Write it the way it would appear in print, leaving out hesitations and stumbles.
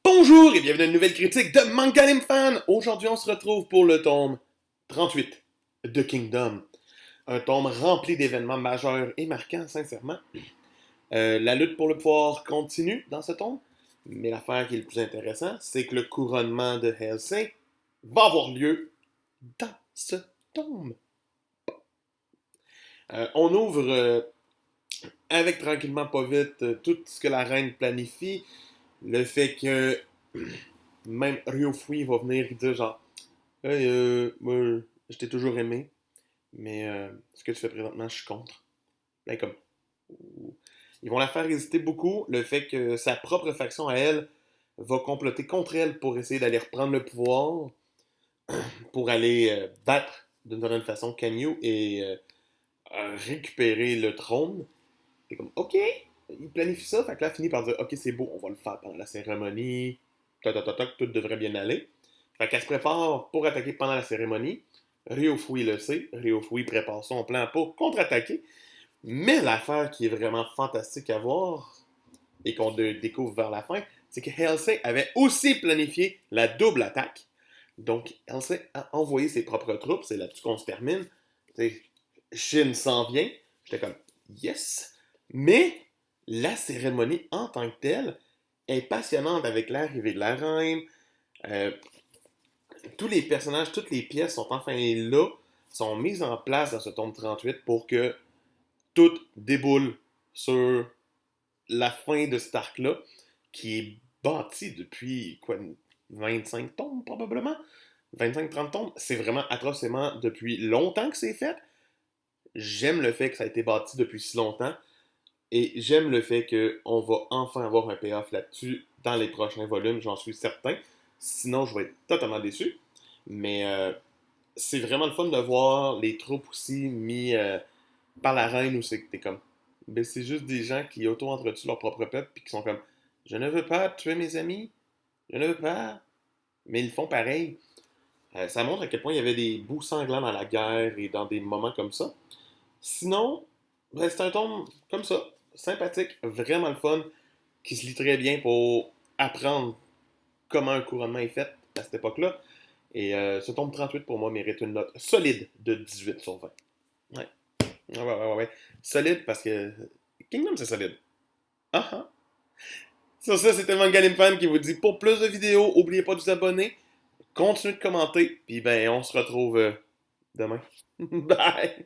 Bonjour et bienvenue à une nouvelle critique de Manga Anime Fan. Aujourd'hui, on se retrouve pour le tome 38 de Kingdom. Un tome rempli d'événements majeurs et marquants, sincèrement. La lutte pour le pouvoir continue dans ce tome, mais l'affaire qui est le plus intéressant, c'est que le couronnement de Hellsing va avoir lieu dans ce tome. On ouvre avec tranquillement pas vite tout ce que la reine planifie. Le fait que même Ryofui va venir dire genre hey, moi je t'ai toujours aimé, mais ce que tu fais présentement, je suis contre. Là, comme ils vont la faire hésiter beaucoup, le fait que sa propre faction à elle va comploter contre elle pour essayer d'aller reprendre le pouvoir, pour aller battre d'une certaine façon Kanyu et récupérer le trône. C'est comme ok, il planifie ça, fait que là finit par dire ok c'est beau, on va le faire pendant la cérémonie, toc toc toc toc, tout devrait bien aller. Fait qu'elle se prépare pour attaquer pendant la cérémonie. Ryofui le sait. Ryofui prépare son plan pour contre-attaquer. Mais l'affaire qui est vraiment fantastique à voir et qu'on découvre vers la fin, c'est que Hellsing avait aussi planifié la double attaque. Donc, Hellsing a envoyé ses propres troupes. C'est là-dessus qu'on se termine. T'sais, Shin s'en vient. J'étais comme, yes. Mais la cérémonie en tant que telle est passionnante avec l'arrivée de la reine. Euh, Tous les personnages, toutes les pièces sont enfin là, sont mises en place dans ce tome 38 pour que tout déboule sur la fin de cet arc-là, qui est bâti depuis quoi, 25 tomes probablement? 25-30 tomes. C'est vraiment atrocement depuis longtemps que c'est fait. J'aime le fait que ça a été bâti depuis si longtemps. Et j'aime le fait qu'on va enfin avoir un payoff là-dessus dans les prochains volumes, j'en suis certain. Sinon, je vais être totalement déçu. Mais c'est vraiment le fun de voir les troupes aussi mis par la reine où c'est que t'es comme. Ben, c'est juste des gens qui auto-entretuent leur propre peuple puis qui sont comme je ne veux pas tuer mes amis, je ne veux pas. Mais ils font pareil. Ça montre à quel point il y avait des bouts sanglants dans la guerre et dans des moments comme ça. Sinon, ben, c'est un tome comme ça, sympathique, vraiment le fun, qui se lit très bien pour apprendre comment un couronnement est fait à cette époque-là. Et ce tome 38 pour moi mérite une note solide de 18 sur 20. Ouais. Ouais. Solide parce que Kingdom c'est solide. Ah ah. Sur ça, c'était Mangalim Fan qui vous dit pour plus de vidéos, n'oubliez pas de vous abonner, continuez de commenter, puis ben on se retrouve demain. Bye!